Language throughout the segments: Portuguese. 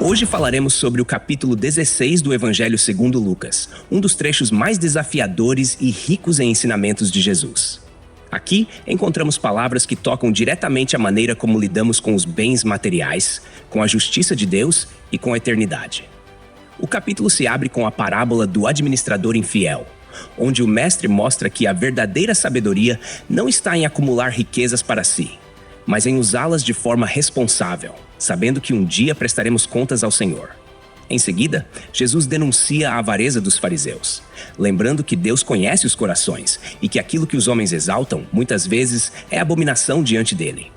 Hoje falaremos sobre o capítulo 16 do Evangelho segundo Lucas, um dos trechos mais desafiadores e ricos em ensinamentos de Jesus. Aqui encontramos palavras que tocam diretamente a maneira como lidamos com os bens materiais, com a justiça de Deus e com a eternidade. O capítulo se abre com a parábola do administrador infiel, onde o mestre mostra que a verdadeira sabedoria não está em acumular riquezas para si, mas em usá-las de forma responsável, sabendo que um dia prestaremos contas ao Senhor. Em seguida, Jesus denuncia a avareza dos fariseus, lembrando que Deus conhece os corações e que aquilo que os homens exaltam, muitas vezes, é abominação diante dele.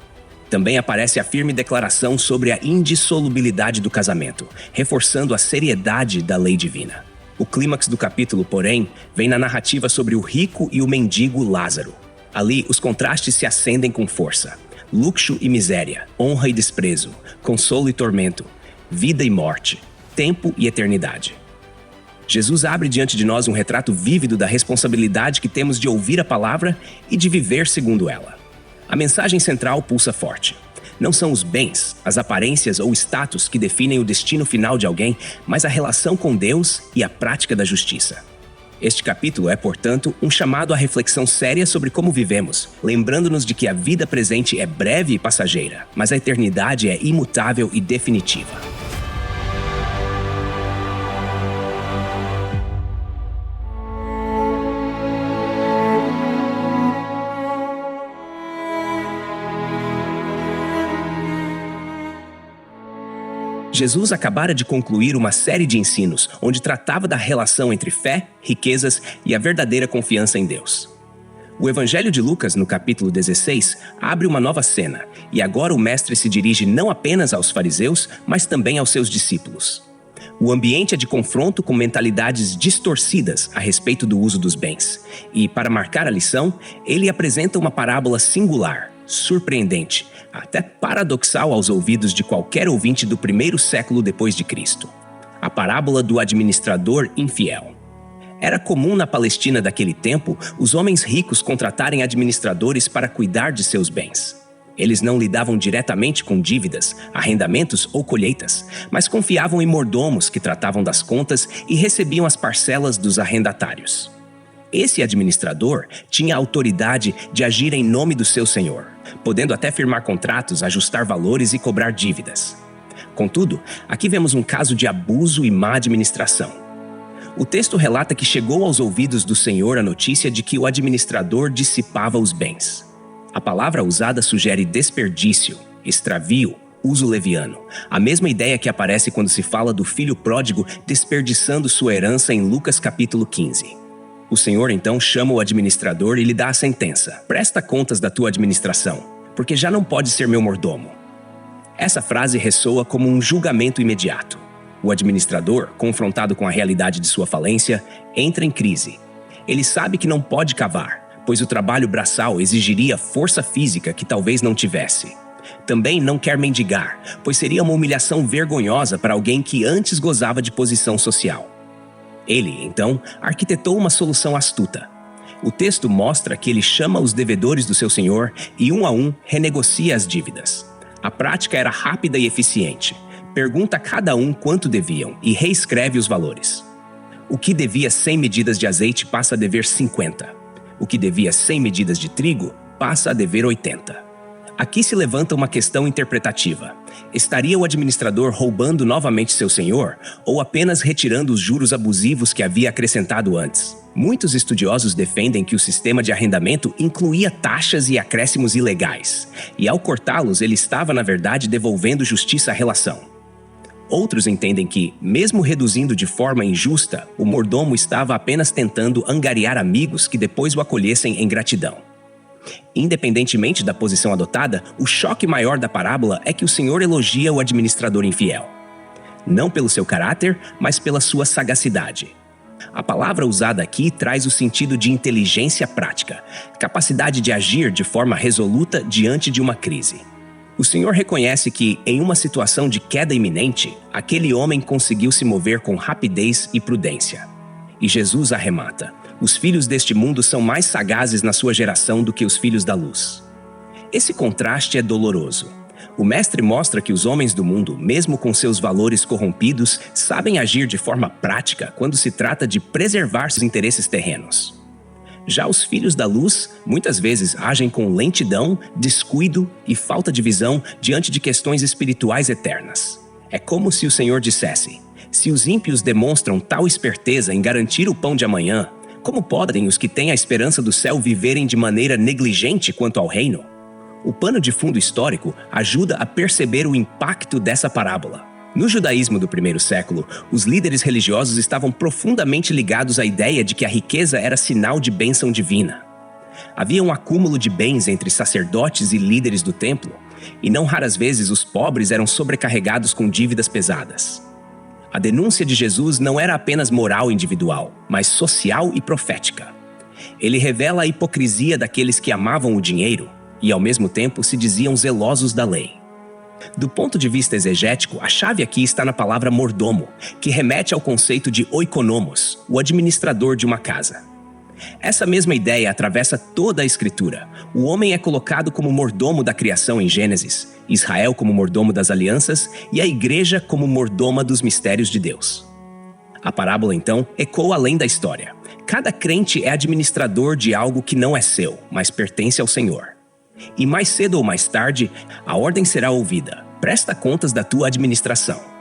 Também aparece a firme declaração sobre a indissolubilidade do casamento, reforçando a seriedade da lei divina. O clímax do capítulo, porém, vem na narrativa sobre o rico e o mendigo Lázaro. Ali, os contrastes se acendem com força. Luxo e miséria, honra e desprezo, consolo e tormento, vida e morte, tempo e eternidade. Jesus abre diante de nós um retrato vívido da responsabilidade que temos de ouvir a palavra e de viver segundo ela. A mensagem central pulsa forte. Não são os bens, as aparências ou status que definem o destino final de alguém, mas a relação com Deus e a prática da justiça. Este capítulo é, portanto, um chamado à reflexão séria sobre como vivemos, lembrando-nos de que a vida presente é breve e passageira, mas a eternidade é imutável e definitiva. Jesus acabara de concluir uma série de ensinos onde tratava da relação entre fé, riquezas e a verdadeira confiança em Deus. O Evangelho de Lucas, no capítulo 16, abre uma nova cena, e agora o mestre se dirige não apenas aos fariseus, mas também aos seus discípulos. O ambiente é de confronto com mentalidades distorcidas a respeito do uso dos bens, e, para marcar a lição, ele apresenta uma parábola singular, surpreendente, até paradoxal aos ouvidos de qualquer ouvinte do primeiro século depois de Cristo. A parábola do administrador infiel. Era comum na Palestina daquele tempo os homens ricos contratarem administradores para cuidar de seus bens. Eles não lidavam diretamente com dívidas, arrendamentos ou colheitas, mas confiavam em mordomos que tratavam das contas e recebiam as parcelas dos arrendatários. Esse administrador tinha a autoridade de agir em nome do seu senhor, podendo até firmar contratos, ajustar valores e cobrar dívidas. Contudo, aqui vemos um caso de abuso e má administração. O texto relata que chegou aos ouvidos do Senhor a notícia de que o administrador dissipava os bens. A palavra usada sugere desperdício, extravio, uso leviano, a mesma ideia que aparece quando se fala do filho pródigo desperdiçando sua herança em Lucas capítulo 15. O Senhor então chama o administrador e lhe dá a sentença: presta contas da tua administração, porque já não pode ser meu mordomo. Essa frase ressoa como um julgamento imediato. O administrador, confrontado com a realidade de sua falência, entra em crise. Ele sabe que não pode cavar, pois o trabalho braçal exigiria força física que talvez não tivesse. Também não quer mendigar, pois seria uma humilhação vergonhosa para alguém que antes gozava de posição social. Ele, então, arquitetou uma solução astuta. O texto mostra que ele chama os devedores do seu senhor e, um a um, renegocia as dívidas. A prática era rápida e eficiente. Pergunta a cada um quanto deviam e reescreve os valores. O que devia 100 medidas de azeite passa a dever 50. O que devia 100 medidas de trigo passa a dever 80. Aqui se levanta uma questão interpretativa. Estaria o administrador roubando novamente seu senhor ou apenas retirando os juros abusivos que havia acrescentado antes? Muitos estudiosos defendem que o sistema de arrendamento incluía taxas e acréscimos ilegais, e ao cortá-los ele estava, na verdade, devolvendo justiça à relação. Outros entendem que, mesmo reduzindo de forma injusta, o mordomo estava apenas tentando angariar amigos que depois o acolhessem em gratidão. Independentemente da posição adotada, o choque maior da parábola é que o Senhor elogia o administrador infiel. Não pelo seu caráter, mas pela sua sagacidade. A palavra usada aqui traz o sentido de inteligência prática, capacidade de agir de forma resoluta diante de uma crise. O Senhor reconhece que, em uma situação de queda iminente, aquele homem conseguiu se mover com rapidez e prudência. E Jesus arremata: os filhos deste mundo são mais sagazes na sua geração do que os filhos da luz. Esse contraste é doloroso. O mestre mostra que os homens do mundo, mesmo com seus valores corrompidos, sabem agir de forma prática quando se trata de preservar seus interesses terrenos. Já os filhos da luz, muitas vezes, agem com lentidão, descuido e falta de visão diante de questões espirituais eternas. É como se o Senhor dissesse: se os ímpios demonstram tal esperteza em garantir o pão de amanhã, como podem os que têm a esperança do céu viverem de maneira negligente quanto ao reino? O pano de fundo histórico ajuda a perceber o impacto dessa parábola. No judaísmo do primeiro século, os líderes religiosos estavam profundamente ligados à ideia de que a riqueza era sinal de bênção divina. Havia um acúmulo de bens entre sacerdotes e líderes do templo, e não raras vezes os pobres eram sobrecarregados com dívidas pesadas. A denúncia de Jesus não era apenas moral individual, mas social e profética. Ele revela a hipocrisia daqueles que amavam o dinheiro e, ao mesmo tempo, se diziam zelosos da lei. Do ponto de vista exegético, a chave aqui está na palavra mordomo, que remete ao conceito de oikonomos, o administrador de uma casa. Essa mesma ideia atravessa toda a Escritura. O homem é colocado como mordomo da criação em Gênesis, Israel como mordomo das alianças e a igreja como mordoma dos mistérios de Deus. A parábola, então, ecoa além da história. Cada crente é administrador de algo que não é seu, mas pertence ao Senhor. E mais cedo ou mais tarde, a ordem será ouvida: presta contas da tua administração.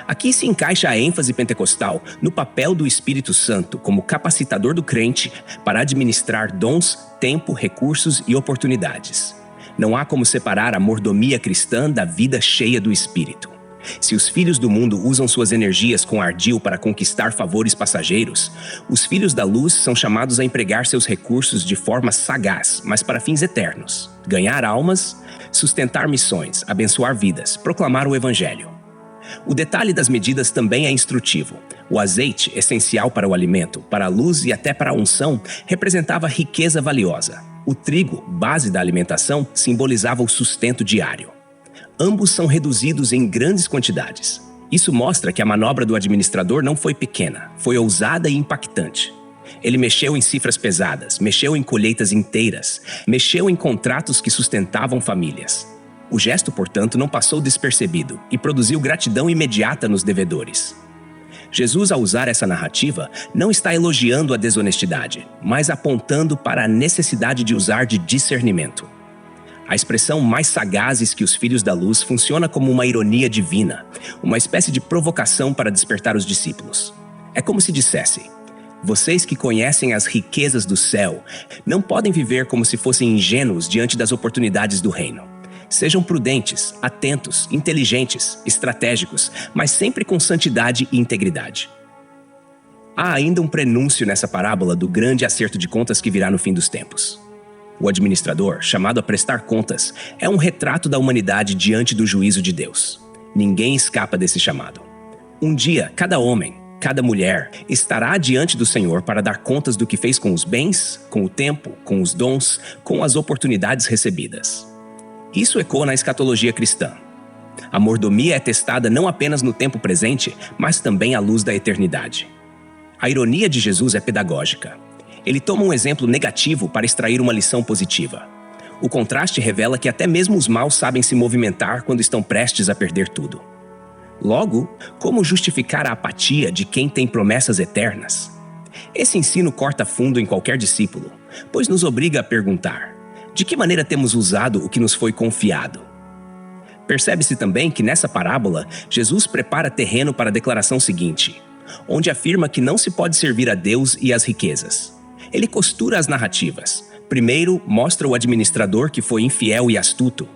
Aqui se encaixa a ênfase pentecostal no papel do Espírito Santo como capacitador do crente para administrar dons, tempo, recursos e oportunidades. Não há como separar a mordomia cristã da vida cheia do Espírito. Se os filhos do mundo usam suas energias com ardil para conquistar favores passageiros, os filhos da luz são chamados a empregar seus recursos de forma sagaz, mas para fins eternos: ganhar almas, sustentar missões, abençoar vidas, proclamar o Evangelho. O detalhe das medidas também é instrutivo. O azeite, essencial para o alimento, para a luz e até para a unção, representava riqueza valiosa. O trigo, base da alimentação, simbolizava o sustento diário. Ambos são reduzidos em grandes quantidades. Isso mostra que a manobra do administrador não foi pequena, foi ousada e impactante. Ele mexeu em cifras pesadas, mexeu em colheitas inteiras, mexeu em contratos que sustentavam famílias. O gesto, portanto, não passou despercebido e produziu gratidão imediata nos devedores. Jesus, ao usar essa narrativa, não está elogiando a desonestidade, mas apontando para a necessidade de usar de discernimento. A expressão mais sagazes que os filhos da luz funciona como uma ironia divina, uma espécie de provocação para despertar os discípulos. É como se dissesse: vocês que conhecem as riquezas do céu, não podem viver como se fossem ingênuos diante das oportunidades do reino. Sejam prudentes, atentos, inteligentes, estratégicos, mas sempre com santidade e integridade. Há ainda um prenúncio nessa parábola do grande acerto de contas que virá no fim dos tempos. O administrador, chamado a prestar contas, é um retrato da humanidade diante do juízo de Deus. Ninguém escapa desse chamado. Um dia, cada homem, cada mulher, estará diante do Senhor para dar contas do que fez com os bens, com o tempo, com os dons, com as oportunidades recebidas. Isso ecoa na escatologia cristã. A mordomia é testada não apenas no tempo presente, mas também à luz da eternidade. A ironia de Jesus é pedagógica. Ele toma um exemplo negativo para extrair uma lição positiva. O contraste revela que até mesmo os maus sabem se movimentar quando estão prestes a perder tudo. Logo, como justificar a apatia de quem tem promessas eternas? Esse ensino corta fundo em qualquer discípulo, pois nos obriga a perguntar: de que maneira temos usado o que nos foi confiado? Percebe-se também que nessa parábola, Jesus prepara terreno para a declaração seguinte, onde afirma que não se pode servir a Deus e as riquezas. Ele costura as narrativas. Primeiro, mostra o administrador que foi infiel e astuto.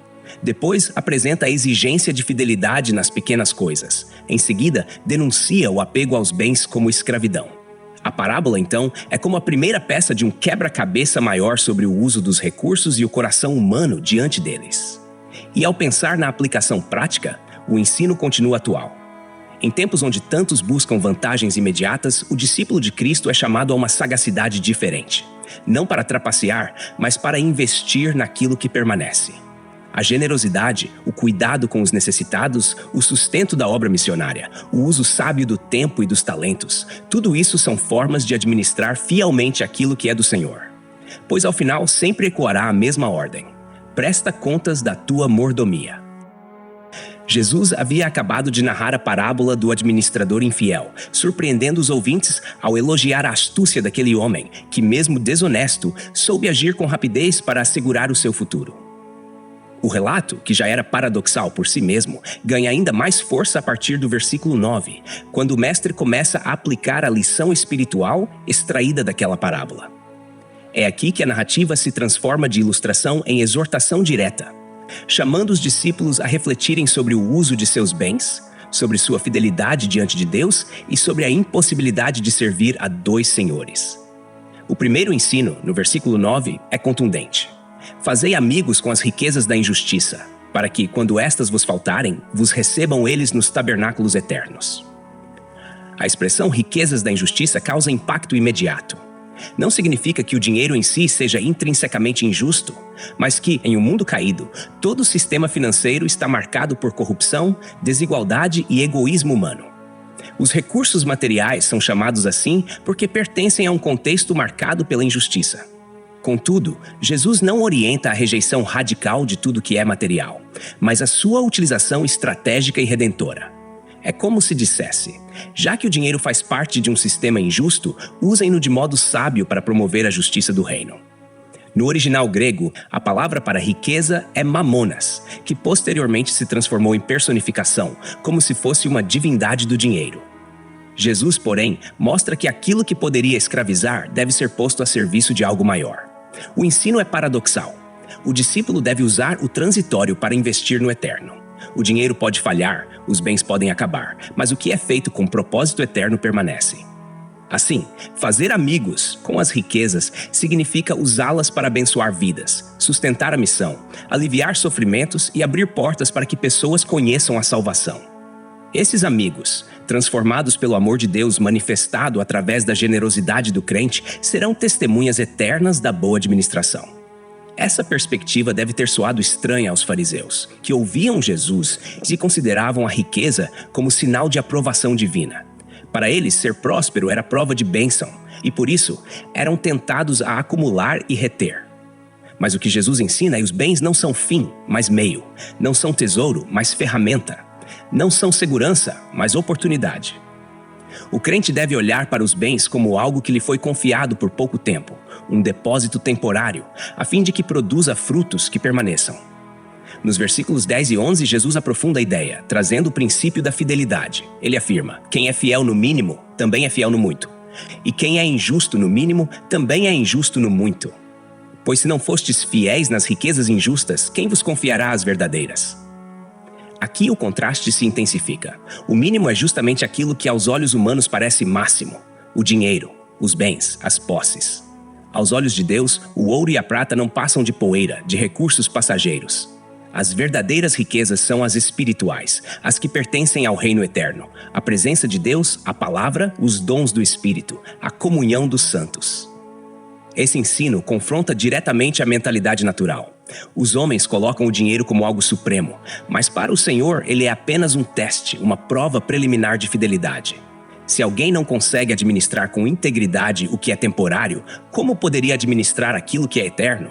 Depois, apresenta a exigência de fidelidade nas pequenas coisas. Em seguida, denuncia o apego aos bens como escravidão. A parábola, então, é como a primeira peça de um quebra-cabeça maior sobre o uso dos recursos e o coração humano diante deles. E ao pensar na aplicação prática, o ensino continua atual. Em tempos onde tantos buscam vantagens imediatas, o discípulo de Cristo é chamado a uma sagacidade diferente. Não para trapacear, mas para investir naquilo que permanece. A generosidade, o cuidado com os necessitados, o sustento da obra missionária, o uso sábio do tempo e dos talentos, tudo isso são formas de administrar fielmente aquilo que é do Senhor. Pois ao final sempre ecoará a mesma ordem: presta contas da tua mordomia. Jesus havia acabado de narrar a parábola do administrador infiel, surpreendendo os ouvintes ao elogiar a astúcia daquele homem, que mesmo desonesto, soube agir com rapidez para assegurar o seu futuro. O relato, que já era paradoxal por si mesmo, ganha ainda mais força a partir do versículo 9, quando o mestre começa a aplicar a lição espiritual extraída daquela parábola. É aqui que a narrativa se transforma de ilustração em exortação direta, chamando os discípulos a refletirem sobre o uso de seus bens, sobre sua fidelidade diante de Deus e sobre a impossibilidade de servir a dois senhores. O primeiro ensino, no versículo 9, é contundente. Fazei amigos com as riquezas da injustiça, para que, quando estas vos faltarem, vos recebam eles nos tabernáculos eternos. A expressão riquezas da injustiça causa impacto imediato. Não significa que o dinheiro em si seja intrinsecamente injusto, mas que, em um mundo caído, todo o sistema financeiro está marcado por corrupção, desigualdade e egoísmo humano. Os recursos materiais são chamados assim porque pertencem a um contexto marcado pela injustiça. Contudo, Jesus não orienta a rejeição radical de tudo que é material, mas a sua utilização estratégica e redentora. É como se dissesse: já que o dinheiro faz parte de um sistema injusto, usem-no de modo sábio para promover a justiça do reino. No original grego, a palavra para riqueza é mamonas, que posteriormente se transformou em personificação, como se fosse uma divindade do dinheiro. Jesus, porém, mostra que aquilo que poderia escravizar deve ser posto a serviço de algo maior. O ensino é paradoxal. O discípulo deve usar o transitório para investir no eterno. O dinheiro pode falhar, os bens podem acabar, mas o que é feito com propósito eterno permanece. Assim, fazer amigos com as riquezas significa usá-las para abençoar vidas, sustentar a missão, aliviar sofrimentos e abrir portas para que pessoas conheçam a salvação. Esses amigos, transformados pelo amor de Deus manifestado através da generosidade do crente, serão testemunhas eternas da boa administração. Essa perspectiva deve ter soado estranha aos fariseus, que ouviam Jesus e consideravam a riqueza como sinal de aprovação divina. Para eles, ser próspero era prova de bênção, e por isso eram tentados a acumular e reter. Mas o que Jesus ensina é que os bens não são fim, mas meio. Não são tesouro, mas ferramenta. Não são segurança, mas oportunidade. O crente deve olhar para os bens como algo que lhe foi confiado por pouco tempo, um depósito temporário, a fim de que produza frutos que permaneçam. Nos versículos 10 e 11, Jesus aprofunda a ideia, trazendo o princípio da fidelidade. Ele afirma: quem é fiel no mínimo, também é fiel no muito. E quem é injusto no mínimo, também é injusto no muito. Pois se não fostes fiéis nas riquezas injustas, quem vos confiará as verdadeiras? Aqui o contraste se intensifica. O mínimo é justamente aquilo que aos olhos humanos parece máximo: o dinheiro, os bens, as posses. Aos olhos de Deus, o ouro e a prata não passam de poeira, de recursos passageiros. As verdadeiras riquezas são as espirituais, as que pertencem ao reino eterno, a presença de Deus, a palavra, os dons do Espírito, a comunhão dos santos. Esse ensino confronta diretamente a mentalidade natural. Os homens colocam o dinheiro como algo supremo, mas para o Senhor ele é apenas um teste, uma prova preliminar de fidelidade. Se alguém não consegue administrar com integridade o que é temporário, como poderia administrar aquilo que é eterno?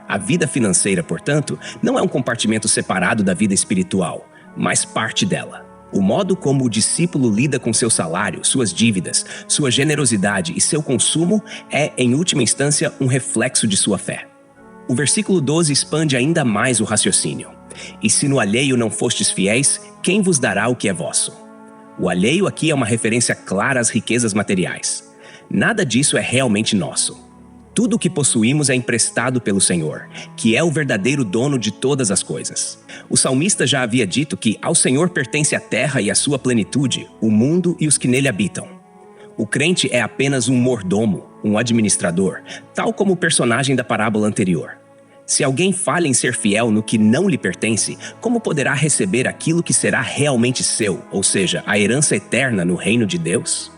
A vida financeira, portanto, não é um compartimento separado da vida espiritual, mas parte dela. O modo como o discípulo lida com seu salário, suas dívidas, sua generosidade e seu consumo é, em última instância, um reflexo de sua fé. O versículo 12 expande ainda mais o raciocínio. E se no alheio não fostes fiéis, quem vos dará o que é vosso? O alheio aqui é uma referência clara às riquezas materiais. Nada disso é realmente nosso. Tudo o que possuímos é emprestado pelo Senhor, que é o verdadeiro dono de todas as coisas. O salmista já havia dito que ao Senhor pertence a terra e a sua plenitude, o mundo e os que nele habitam. O crente é apenas um mordomo, um administrador, tal como o personagem da parábola anterior. Se alguém falha em ser fiel no que não lhe pertence, como poderá receber aquilo que será realmente seu, ou seja, a herança eterna no reino de Deus?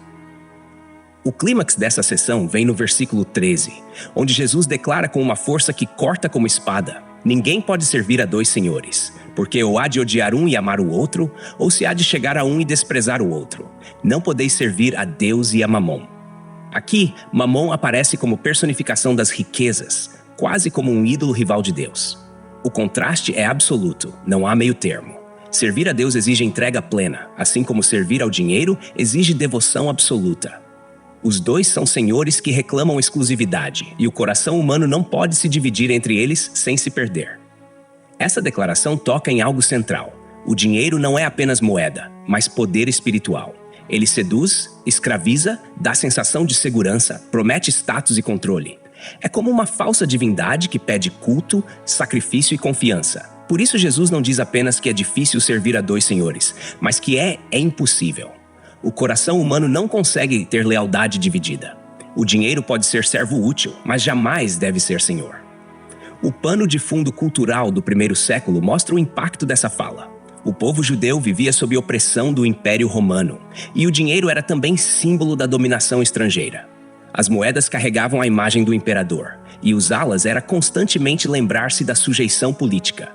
O clímax dessa sessão vem no versículo 13, onde Jesus declara com uma força que corta como espada: ninguém pode servir a dois senhores, porque ou há de odiar um e amar o outro, ou se há de chegar a um e desprezar o outro. Não podeis servir a Deus e a Mamon. Aqui, Mamon aparece como personificação das riquezas, quase como um ídolo rival de Deus. O contraste é absoluto, não há meio termo. Servir a Deus exige entrega plena, assim como servir ao dinheiro exige devoção absoluta. Os dois são senhores que reclamam exclusividade, e o coração humano não pode se dividir entre eles sem se perder. Essa declaração toca em algo central. O dinheiro não é apenas moeda, mas poder espiritual. Ele seduz, escraviza, dá sensação de segurança, promete status e controle. É como uma falsa divindade que pede culto, sacrifício e confiança. Por isso Jesus não diz apenas que é difícil servir a dois senhores, mas que é impossível. O coração humano não consegue ter lealdade dividida. O dinheiro pode ser servo útil, mas jamais deve ser senhor. O pano de fundo cultural do primeiro século mostra o impacto dessa fala. O povo judeu vivia sob opressão do Império Romano, e o dinheiro era também símbolo da dominação estrangeira. As moedas carregavam a imagem do imperador, e usá-las era constantemente lembrar-se da sujeição política.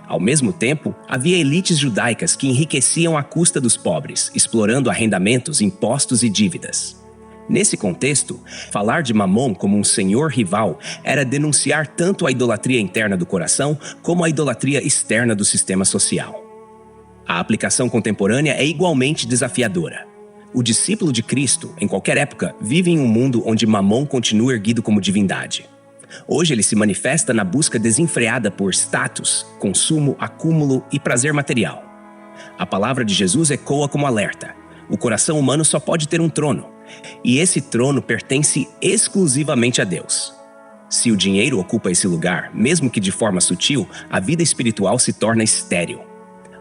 Ao mesmo tempo, havia elites judaicas que enriqueciam à custa dos pobres, explorando arrendamentos, impostos e dívidas. Nesse contexto, falar de Mamon como um senhor rival era denunciar tanto a idolatria interna do coração como a idolatria externa do sistema social. A aplicação contemporânea é igualmente desafiadora. O discípulo de Cristo, em qualquer época, vive em um mundo onde Mamon continua erguido como divindade. Hoje ele se manifesta na busca desenfreada por status, consumo, acúmulo e prazer material. A palavra de Jesus ecoa como alerta. O coração humano só pode ter um trono, e esse trono pertence exclusivamente a Deus. Se o dinheiro ocupa esse lugar, mesmo que de forma sutil, a vida espiritual se torna estéril.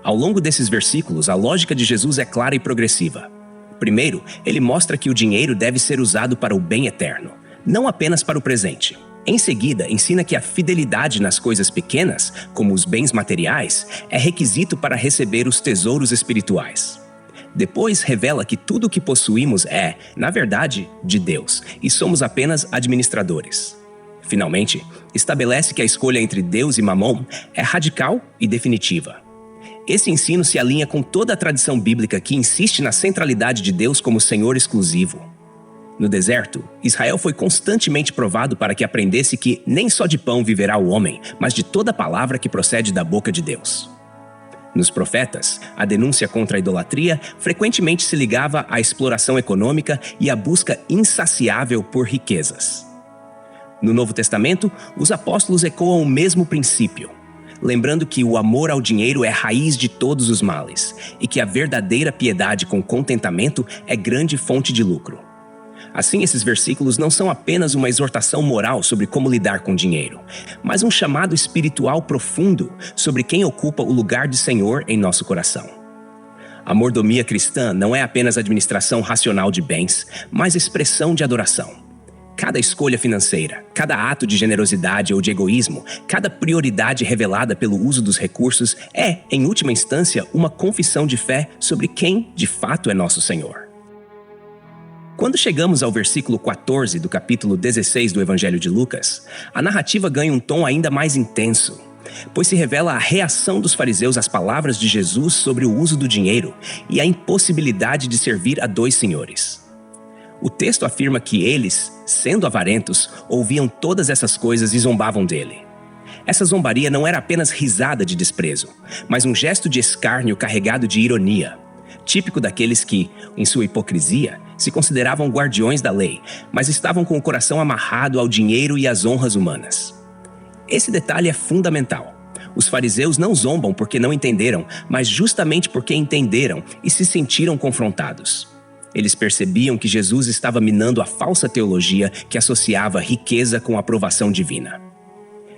Ao longo desses versículos, a lógica de Jesus é clara e progressiva. Primeiro, ele mostra que o dinheiro deve ser usado para o bem eterno, não apenas para o presente. Em seguida, ensina que a fidelidade nas coisas pequenas, como os bens materiais, é requisito para receber os tesouros espirituais. Depois, revela que tudo o que possuímos é, na verdade, de Deus, e somos apenas administradores. Finalmente, estabelece que a escolha entre Deus e Mamon é radical e definitiva. Esse ensino se alinha com toda a tradição bíblica que insiste na centralidade de Deus como Senhor exclusivo. No deserto, Israel foi constantemente provado para que aprendesse que nem só de pão viverá o homem, mas de toda palavra que procede da boca de Deus. Nos profetas, a denúncia contra a idolatria frequentemente se ligava à exploração econômica e à busca insaciável por riquezas. No Novo Testamento, os apóstolos ecoam o mesmo princípio, lembrando que o amor ao dinheiro é raiz de todos os males e que a verdadeira piedade com contentamento é grande fonte de lucro. Assim, esses versículos não são apenas uma exortação moral sobre como lidar com dinheiro, mas um chamado espiritual profundo sobre quem ocupa o lugar de Senhor em nosso coração. A mordomia cristã não é apenas administração racional de bens, mas expressão de adoração. Cada escolha financeira, cada ato de generosidade ou de egoísmo, cada prioridade revelada pelo uso dos recursos é, em última instância, uma confissão de fé sobre quem, de fato, é nosso Senhor. Quando chegamos ao versículo 14 do capítulo 16 do Evangelho de Lucas, a narrativa ganha um tom ainda mais intenso, pois se revela a reação dos fariseus às palavras de Jesus sobre o uso do dinheiro e a impossibilidade de servir a dois senhores. O texto afirma que eles, sendo avarentos, ouviam todas essas coisas e zombavam dele. Essa zombaria não era apenas risada de desprezo, mas um gesto de escárnio carregado de ironia, típico daqueles que, em sua hipocrisia, se consideravam guardiões da lei, mas estavam com o coração amarrado ao dinheiro e às honras humanas. Esse detalhe é fundamental. Os fariseus não zombam porque não entenderam, mas justamente porque entenderam e se sentiram confrontados. Eles percebiam que Jesus estava minando a falsa teologia que associava riqueza com aprovação divina.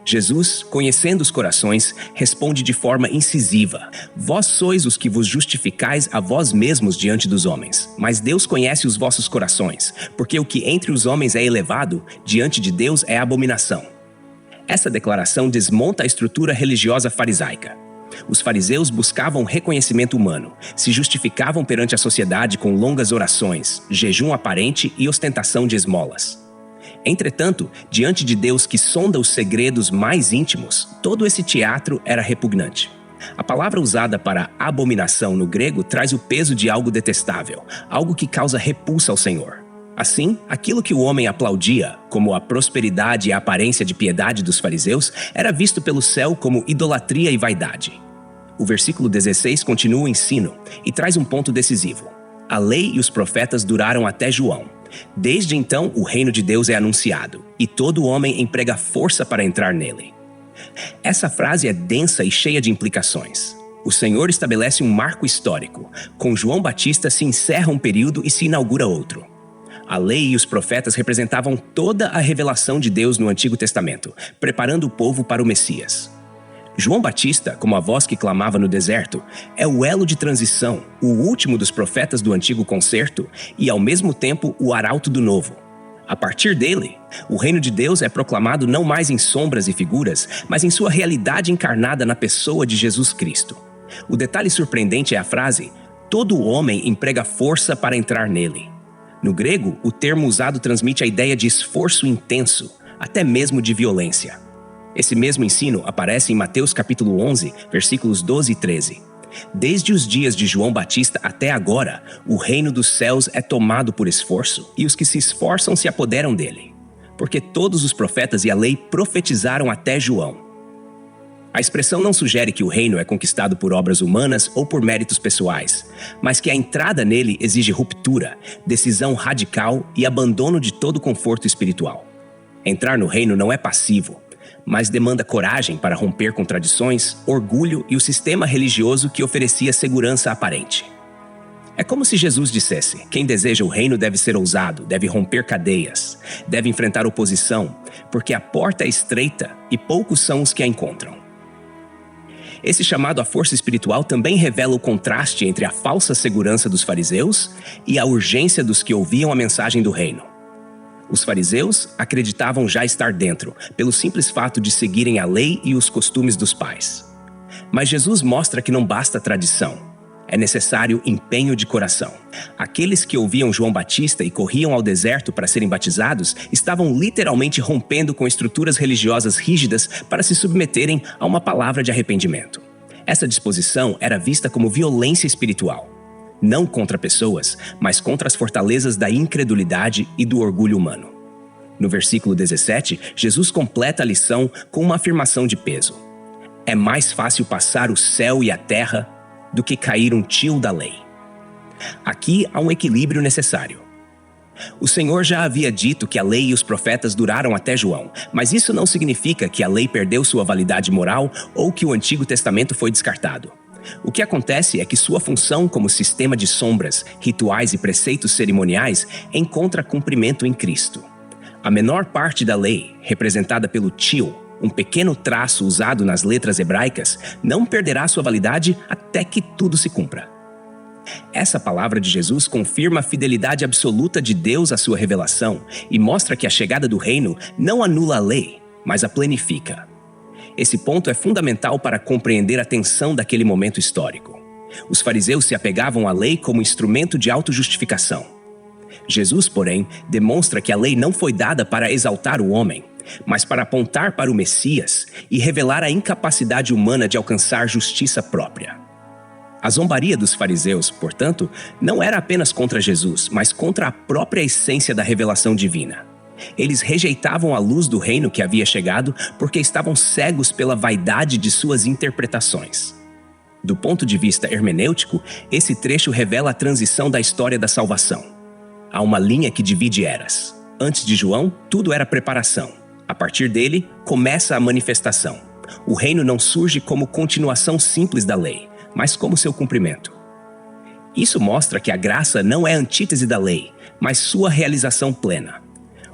Jesus, conhecendo os corações, responde de forma incisiva: Vós sois os que vos justificais a vós mesmos diante dos homens, mas Deus conhece os vossos corações, porque o que entre os homens é elevado, diante de Deus é abominação. Essa declaração desmonta a estrutura religiosa farisaica. Os fariseus buscavam reconhecimento humano, se justificavam perante a sociedade com longas orações, jejum aparente e ostentação de esmolas. Entretanto, diante de Deus que sonda os segredos mais íntimos, todo esse teatro era repugnante. A palavra usada para abominação no grego traz o peso de algo detestável, algo que causa repulsa ao Senhor. Assim, aquilo que o homem aplaudia, como a prosperidade e a aparência de piedade dos fariseus, era visto pelo céu como idolatria e vaidade. o versículo 16 continua o ensino e traz um ponto decisivo. A lei e os profetas duraram até João. Desde então, o reino de Deus é anunciado, e todo homem emprega força para entrar nele. Essa frase é densa e cheia de implicações. O Senhor estabelece um marco histórico. Com João Batista se encerra um período e se inaugura outro. A lei e os profetas representavam toda a revelação de Deus no Antigo Testamento, preparando o povo para o Messias. João Batista, como a voz que clamava no deserto, é o elo de transição, o último dos profetas do Antigo Concerto e, ao mesmo tempo, o arauto do Novo. A partir dele, o reino de Deus é proclamado não mais em sombras e figuras, mas em sua realidade encarnada na pessoa de Jesus Cristo. O detalhe surpreendente é a frase: todo homem emprega força para entrar nele. No grego, o termo usado transmite a ideia de esforço intenso, até mesmo de violência. Esse mesmo ensino aparece em Mateus capítulo 11, versículos 12 e 13. Desde os dias de João Batista até agora, o reino dos céus é tomado por esforço, e os que se esforçam se apoderam dele. Porque todos os profetas e a lei profetizaram até João. A expressão não sugere que o reino é conquistado por obras humanas ou por méritos pessoais, mas que a entrada nele exige ruptura, decisão radical e abandono de todo conforto espiritual. Entrar no reino não é passivo, mas demanda coragem para romper com tradições, orgulho e o sistema religioso que oferecia segurança aparente. É como se Jesus dissesse: quem deseja o reino deve ser ousado, deve romper cadeias, deve enfrentar oposição, porque a porta é estreita e poucos são os que a encontram. Esse chamado à força espiritual também revela o contraste entre a falsa segurança dos fariseus e a urgência dos que ouviam a mensagem do reino. Os fariseus acreditavam já estar dentro, pelo simples fato de seguirem a lei e os costumes dos pais. Mas Jesus mostra que não basta tradição. É necessário empenho de coração. Aqueles que ouviam João Batista e corriam ao deserto para serem batizados estavam literalmente rompendo com estruturas religiosas rígidas para se submeterem a uma palavra de arrependimento. Essa disposição era vista como violência espiritual. Não contra pessoas, mas contra as fortalezas da incredulidade e do orgulho humano. No versículo 17, Jesus completa a lição com uma afirmação de peso. É mais fácil passar o céu e a terra do que cair um tio da lei. Aqui há um equilíbrio necessário. O Senhor já havia dito que a lei e os profetas duraram até João, mas isso não significa que a lei perdeu sua validade moral ou que o Antigo Testamento foi descartado. O que acontece é que sua função como sistema de sombras, rituais e preceitos cerimoniais encontra cumprimento em Cristo. A menor parte da lei, representada pelo tio, um pequeno traço usado nas letras hebraicas, não perderá sua validade até que tudo se cumpra. Essa palavra de Jesus confirma a fidelidade absoluta de Deus à sua revelação e mostra que a chegada do reino não anula a lei, mas a planifica. Esse ponto é fundamental para compreender a tensão daquele momento histórico. Os fariseus se apegavam à lei como instrumento de autojustificação. Jesus, porém, demonstra que a lei não foi dada para exaltar o homem, mas para apontar para o Messias e revelar a incapacidade humana de alcançar justiça própria. A zombaria dos fariseus, portanto, não era apenas contra Jesus, mas contra a própria essência da revelação divina. Eles rejeitavam a luz do reino que havia chegado porque estavam cegos pela vaidade de suas interpretações. Do ponto de vista hermenêutico, esse trecho revela a transição da história da salvação. Há uma linha que divide eras. Antes de João, tudo era preparação. A partir dele, começa a manifestação. O reino não surge como continuação simples da lei, mas como seu cumprimento. Isso mostra que a graça não é antítese da lei, mas sua realização plena.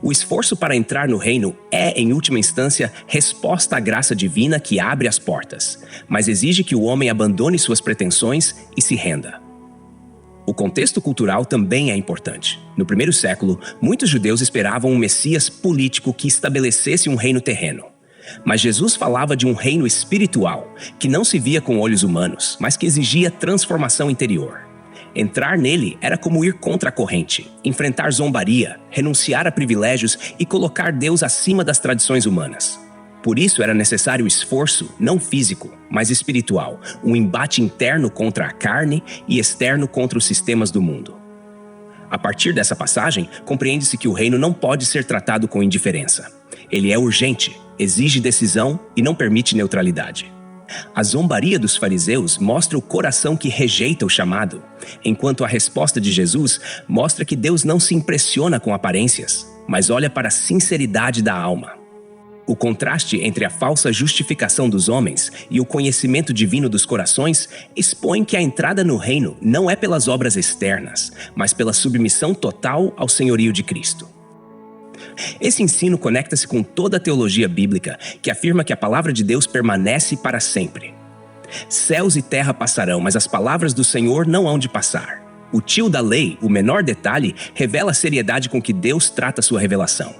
O esforço para entrar no reino é, em última instância, resposta à graça divina que abre as portas, mas exige que o homem abandone suas pretensões e se renda. O contexto cultural também é importante. No primeiro século, muitos judeus esperavam um Messias político que estabelecesse um reino terreno. Mas Jesus falava de um reino espiritual, que não se via com olhos humanos, mas que exigia transformação interior. Entrar nele era como ir contra a corrente, enfrentar zombaria, renunciar a privilégios e colocar Deus acima das tradições humanas. Por isso era necessário esforço, não físico, mas espiritual, um embate interno contra a carne e externo contra os sistemas do mundo. A partir dessa passagem, compreende-se que o reino não pode ser tratado com indiferença. Ele é urgente, exige decisão e não permite neutralidade. A zombaria dos fariseus mostra o coração que rejeita o chamado, enquanto a resposta de Jesus mostra que Deus não se impressiona com aparências, mas olha para a sinceridade da alma. O contraste entre a falsa justificação dos homens e o conhecimento divino dos corações expõe que a entrada no reino não é pelas obras externas, mas pela submissão total ao senhorio de Cristo. Esse ensino conecta-se com toda a teologia bíblica, que afirma que a palavra de Deus permanece para sempre. Céus e terra passarão, mas as palavras do Senhor não hão de passar. O tio da lei, o menor detalhe, revela a seriedade com que Deus trata sua revelação.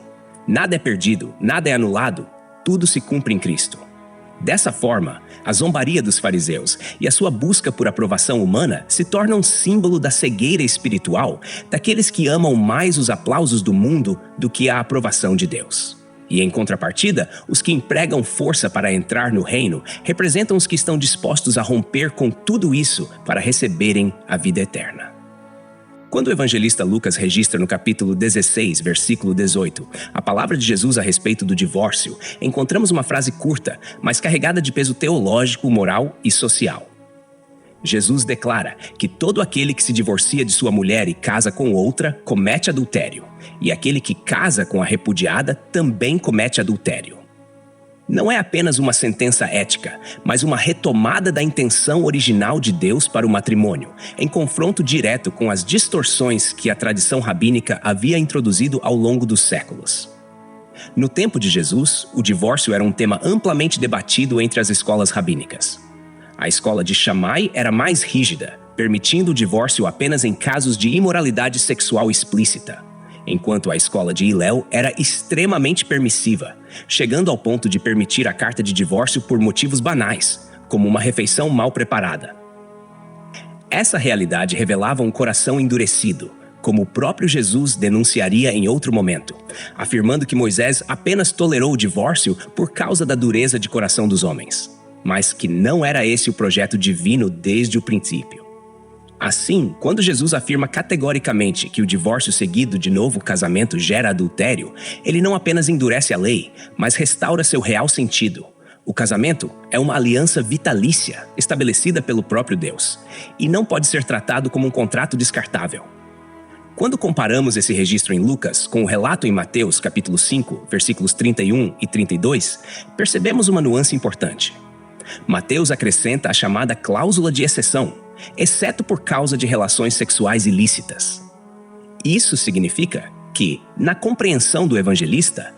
Nada é perdido, nada é anulado, tudo se cumpre em Cristo. Dessa forma, a zombaria dos fariseus e a sua busca por aprovação humana se tornam símbolo da cegueira espiritual daqueles que amam mais os aplausos do mundo do que a aprovação de Deus. E em contrapartida, os que empregam força para entrar no reino representam os que estão dispostos a romper com tudo isso para receberem a vida eterna. Quando o evangelista Lucas registra no capítulo 16, versículo 18, a palavra de Jesus a respeito do divórcio, encontramos uma frase curta, mas carregada de peso teológico, moral e social. Jesus declara que todo aquele que se divorcia de sua mulher e casa com outra comete adultério, e aquele que casa com a repudiada também comete adultério. Não é apenas uma sentença ética, mas uma retomada da intenção original de Deus para o matrimônio, em confronto direto com as distorções que a tradição rabínica havia introduzido ao longo dos séculos. No tempo de Jesus, o divórcio era um tema amplamente debatido entre as escolas rabínicas. A escola de Shammai era mais rígida, permitindo o divórcio apenas em casos de imoralidade sexual explícita, enquanto a escola de Hillel era extremamente permissiva, chegando ao ponto de permitir a carta de divórcio por motivos banais, como uma refeição mal preparada. Essa realidade revelava um coração endurecido, como o próprio Jesus denunciaria em outro momento, afirmando que Moisés apenas tolerou o divórcio por causa da dureza de coração dos homens, mas que não era esse o projeto divino desde o princípio. Assim, quando Jesus afirma categoricamente que o divórcio seguido de novo casamento gera adultério, ele não apenas endurece a lei, mas restaura seu real sentido. O casamento é uma aliança vitalícia, estabelecida pelo próprio Deus, e não pode ser tratado como um contrato descartável. Quando comparamos esse registro em Lucas com o relato em Mateus, capítulo 5, versículos 31 e 32, percebemos uma nuance importante. Mateus acrescenta a chamada cláusula de exceção, exceto por causa de relações sexuais ilícitas. Isso significa que, na compreensão do evangelista,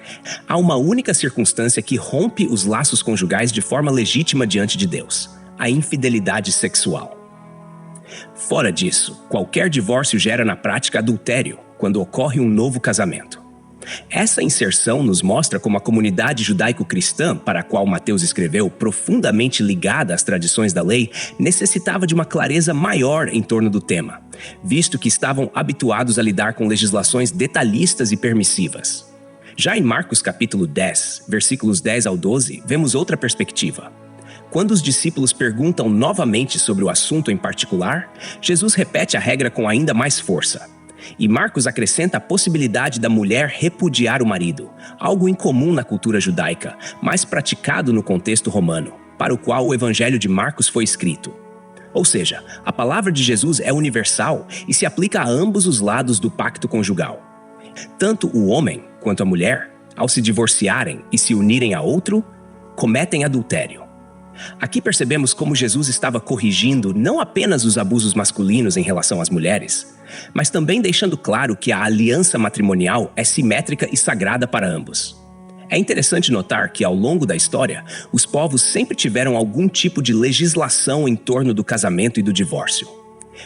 há uma única circunstância que rompe os laços conjugais de forma legítima diante de Deus: a infidelidade sexual. Fora disso, qualquer divórcio gera na prática adultério quando ocorre um novo casamento. Essa inserção nos mostra como a comunidade judaico-cristã, para a qual Mateus escreveu, profundamente ligada às tradições da lei, necessitava de uma clareza maior em torno do tema, visto que estavam habituados a lidar com legislações detalhistas e permissivas. Já em Marcos capítulo 10, versículos 10 ao 12, vemos outra perspectiva. Quando os discípulos perguntam novamente sobre o assunto em particular, Jesus repete a regra com ainda mais força. E Marcos acrescenta a possibilidade da mulher repudiar o marido, algo incomum na cultura judaica, mas praticado no contexto romano, para o qual o Evangelho de Marcos foi escrito. Ou seja, a palavra de Jesus é universal e se aplica a ambos os lados do pacto conjugal. Tanto o homem quanto a mulher, ao se divorciarem e se unirem a outro, cometem adultério. Aqui percebemos como Jesus estava corrigindo não apenas os abusos masculinos em relação às mulheres, mas também deixando claro que a aliança matrimonial é simétrica e sagrada para ambos. É interessante notar que, ao longo da história, os povos sempre tiveram algum tipo de legislação em torno do casamento e do divórcio.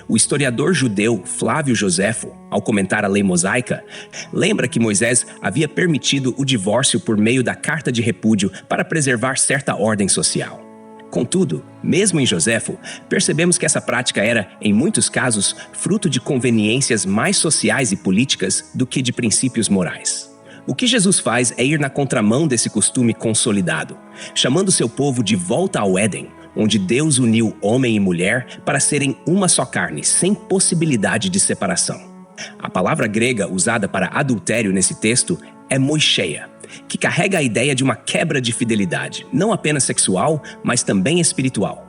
O historiador judeu Flávio Joséfo, ao comentar a lei mosaica, lembra que Moisés havia permitido o divórcio por meio da carta de repúdio para preservar certa ordem social. Contudo, mesmo em Joséfo, percebemos que essa prática era, em muitos casos, fruto de conveniências mais sociais e políticas do que de princípios morais. O que Jesus faz é ir na contramão desse costume consolidado, chamando seu povo de volta ao Éden, onde Deus uniu homem e mulher para serem uma só carne, sem possibilidade de separação. A palavra grega usada para adultério nesse texto é moicheia, que carrega a ideia de uma quebra de fidelidade, não apenas sexual, mas também espiritual.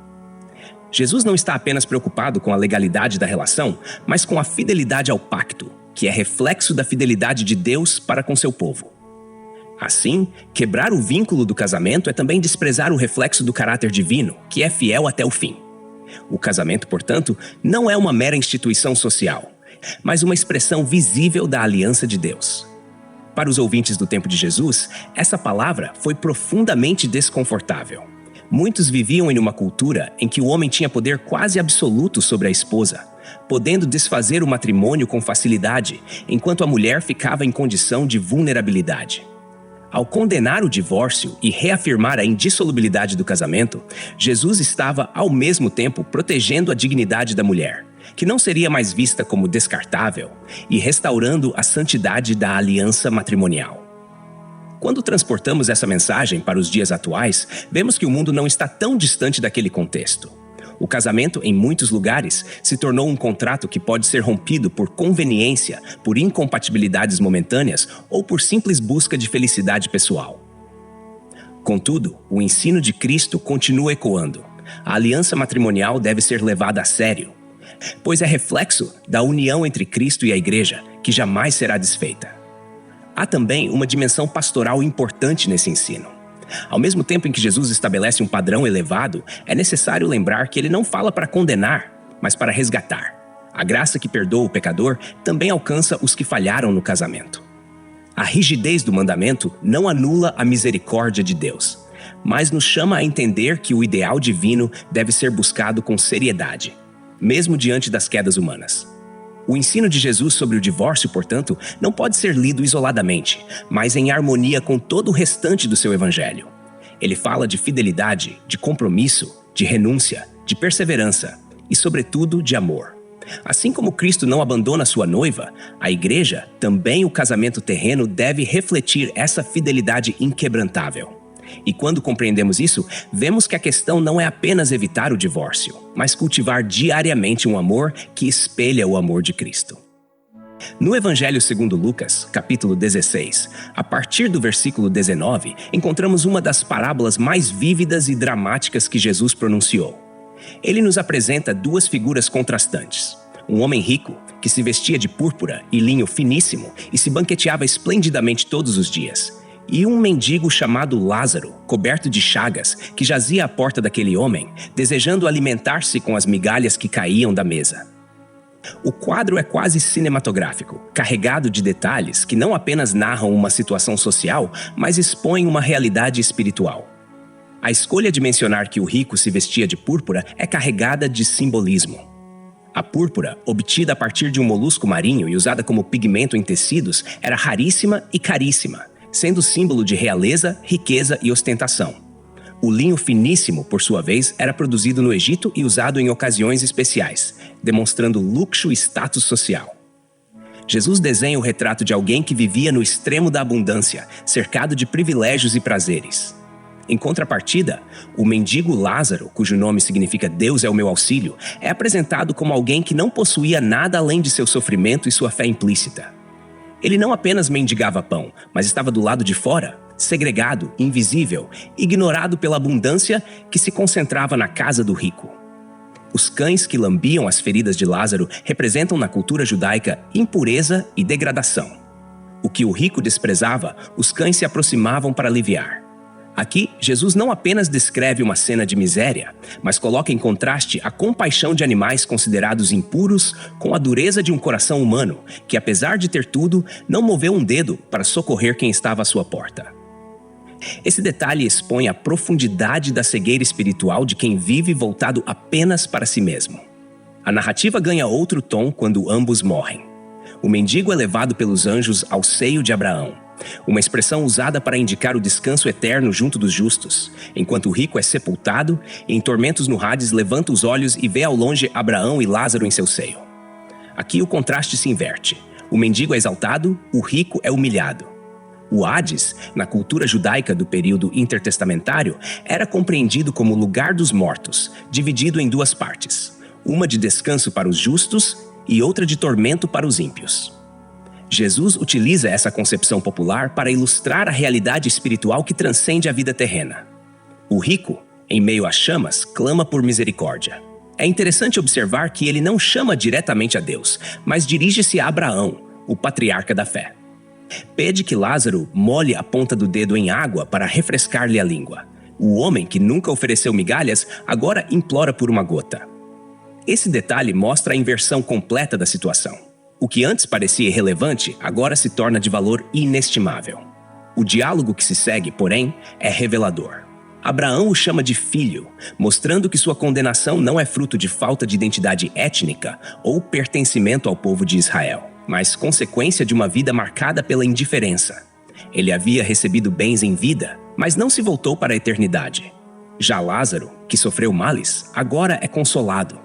Jesus não está apenas preocupado com a legalidade da relação, mas com a fidelidade ao pacto, que é reflexo da fidelidade de Deus para com seu povo. Assim, quebrar o vínculo do casamento é também desprezar o reflexo do caráter divino, que é fiel até o fim. O casamento, portanto, não é uma mera instituição social, mas uma expressão visível da aliança de Deus. Para os ouvintes do tempo de Jesus, essa palavra foi profundamente desconfortável. Muitos viviam em uma cultura em que o homem tinha poder quase absoluto sobre a esposa, podendo desfazer o matrimônio com facilidade, enquanto a mulher ficava em condição de vulnerabilidade. Ao condenar o divórcio e reafirmar a indissolubilidade do casamento, Jesus estava, ao mesmo tempo, protegendo a dignidade da mulher, que não seria mais vista como descartável, e restaurando a santidade da aliança matrimonial. Quando transportamos essa mensagem para os dias atuais, vemos que o mundo não está tão distante daquele contexto. O casamento, em muitos lugares, se tornou um contrato que pode ser rompido por conveniência, por incompatibilidades momentâneas ou por simples busca de felicidade pessoal. Contudo, o ensino de Cristo continua ecoando. A aliança matrimonial deve ser levada a sério, pois é reflexo da união entre Cristo e a Igreja, que jamais será desfeita. Há também uma dimensão pastoral importante nesse ensino. Ao mesmo tempo em que Jesus estabelece um padrão elevado, é necessário lembrar que ele não fala para condenar, mas para resgatar. A graça que perdoa o pecador também alcança os que falharam no casamento. A rigidez do mandamento não anula a misericórdia de Deus, mas nos chama a entender que o ideal divino deve ser buscado com seriedade, mesmo diante das quedas humanas. O ensino de Jesus sobre o divórcio, portanto, não pode ser lido isoladamente, mas em harmonia com todo o restante do seu evangelho. Ele fala de fidelidade, de compromisso, de renúncia, de perseverança e, sobretudo, de amor. Assim como Cristo não abandona sua noiva, a Igreja, também o casamento terreno deve refletir essa fidelidade inquebrantável. E quando compreendemos isso, vemos que a questão não é apenas evitar o divórcio, mas cultivar diariamente um amor que espelha o amor de Cristo. No Evangelho segundo Lucas, capítulo 16, a partir do versículo 19, encontramos uma das parábolas mais vívidas e dramáticas que Jesus pronunciou. Ele nos apresenta duas figuras contrastantes. Um homem rico, que se vestia de púrpura e linho finíssimo e se banqueteava esplendidamente todos os dias, e um mendigo chamado Lázaro, coberto de chagas, que jazia à porta daquele homem, desejando alimentar-se com as migalhas que caíam da mesa. O quadro é quase cinematográfico, carregado de detalhes que não apenas narram uma situação social, mas expõem uma realidade espiritual. A escolha de mencionar que o rico se vestia de púrpura é carregada de simbolismo. A púrpura, obtida a partir de um molusco marinho e usada como pigmento em tecidos, era raríssima e caríssima, sendo símbolo de realeza, riqueza e ostentação. O linho finíssimo, por sua vez, era produzido no Egito e usado em ocasiões especiais, demonstrando luxo e status social. Jesus desenha o retrato de alguém que vivia no extremo da abundância, cercado de privilégios e prazeres. Em contrapartida, o mendigo Lázaro, cujo nome significa Deus é o meu auxílio, é apresentado como alguém que não possuía nada além de seu sofrimento e sua fé implícita. Ele não apenas mendigava pão, mas estava do lado de fora, segregado, invisível, ignorado pela abundância que se concentrava na casa do rico. Os cães que lambiam as feridas de Lázaro representam na cultura judaica impureza e degradação. O que o rico desprezava, os cães se aproximavam para aliviar. Aqui, Jesus não apenas descreve uma cena de miséria, mas coloca em contraste a compaixão de animais considerados impuros com a dureza de um coração humano, que apesar de ter tudo, não moveu um dedo para socorrer quem estava à sua porta. Esse detalhe expõe a profundidade da cegueira espiritual de quem vive voltado apenas para si mesmo. A narrativa ganha outro tom quando ambos morrem. O mendigo é levado pelos anjos ao seio de Abraão, uma expressão usada para indicar o descanso eterno junto dos justos, enquanto o rico é sepultado e em tormentos no Hades levanta os olhos e vê ao longe Abraão e Lázaro em seu seio. Aqui o contraste se inverte. O mendigo é exaltado, o rico é humilhado. O Hades, na cultura judaica do período intertestamentário, era compreendido como o lugar dos mortos, dividido em duas partes, uma de descanso para os justos e outra de tormento para os ímpios. Jesus utiliza essa concepção popular para ilustrar a realidade espiritual que transcende a vida terrena. O rico, em meio às chamas, clama por misericórdia. É interessante observar que ele não chama diretamente a Deus, mas dirige-se a Abraão, o patriarca da fé. Pede que Lázaro molhe a ponta do dedo em água para refrescar-lhe a língua. O homem, que nunca ofereceu migalhas, agora implora por uma gota. Esse detalhe mostra a inversão completa da situação. O que antes parecia irrelevante, agora se torna de valor inestimável. O diálogo que se segue, porém, é revelador. Abraão o chama de filho, mostrando que sua condenação não é fruto de falta de identidade étnica ou pertencimento ao povo de Israel, mas consequência de uma vida marcada pela indiferença. Ele havia recebido bens em vida, mas não se voltou para a eternidade. Já Lázaro, que sofreu males, agora é consolado.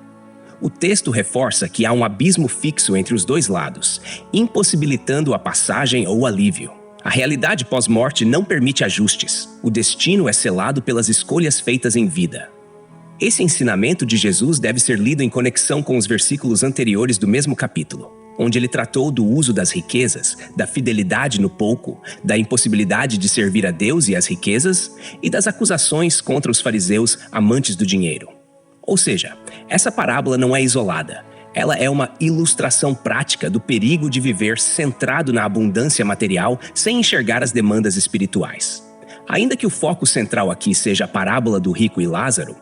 O texto reforça que há um abismo fixo entre os dois lados, impossibilitando a passagem ou alívio. A realidade pós-morte não permite ajustes. O destino é selado pelas escolhas feitas em vida. Esse ensinamento de Jesus deve ser lido em conexão com os versículos anteriores do mesmo capítulo, onde ele tratou do uso das riquezas, da fidelidade no pouco, da impossibilidade de servir a Deus e as riquezas, e das acusações contra os fariseus amantes do dinheiro. Ou seja, essa parábola não é isolada. Ela é uma ilustração prática do perigo de viver centrado na abundância material sem enxergar as demandas espirituais. Ainda que o foco central aqui seja a parábola do rico e Lázaro,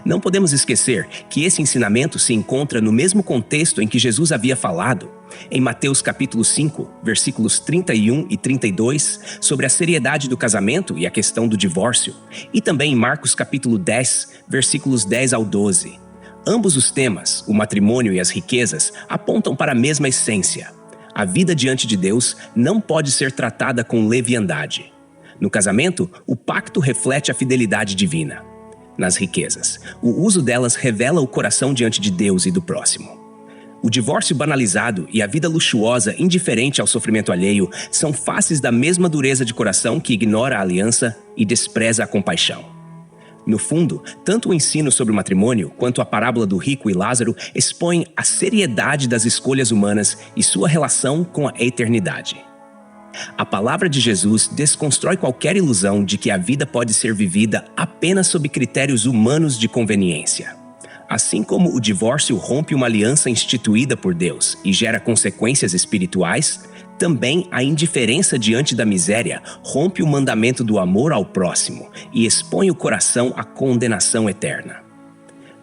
não podemos esquecer que esse ensinamento se encontra no mesmo contexto em que Jesus havia falado, em Mateus capítulo 5, versículos 31 e 32, sobre a seriedade do casamento e a questão do divórcio, e também em Marcos capítulo 10, versículos 10 ao 12. Ambos os temas, o matrimônio e as riquezas, apontam para a mesma essência. A vida diante de Deus não pode ser tratada com leviandade. No casamento, o pacto reflete a fidelidade divina. Nas riquezas, o uso delas revela o coração diante de Deus e do próximo. O divórcio banalizado e a vida luxuosa indiferente ao sofrimento alheio são faces da mesma dureza de coração que ignora a aliança e despreza a compaixão. No fundo, tanto o ensino sobre o matrimônio quanto a parábola do rico e Lázaro expõem a seriedade das escolhas humanas e sua relação com a eternidade. A palavra de Jesus desconstrói qualquer ilusão de que a vida pode ser vivida apenas sob critérios humanos de conveniência. Assim como o divórcio rompe uma aliança instituída por Deus e gera consequências espirituais, também a indiferença diante da miséria rompe o mandamento do amor ao próximo e expõe o coração à condenação eterna.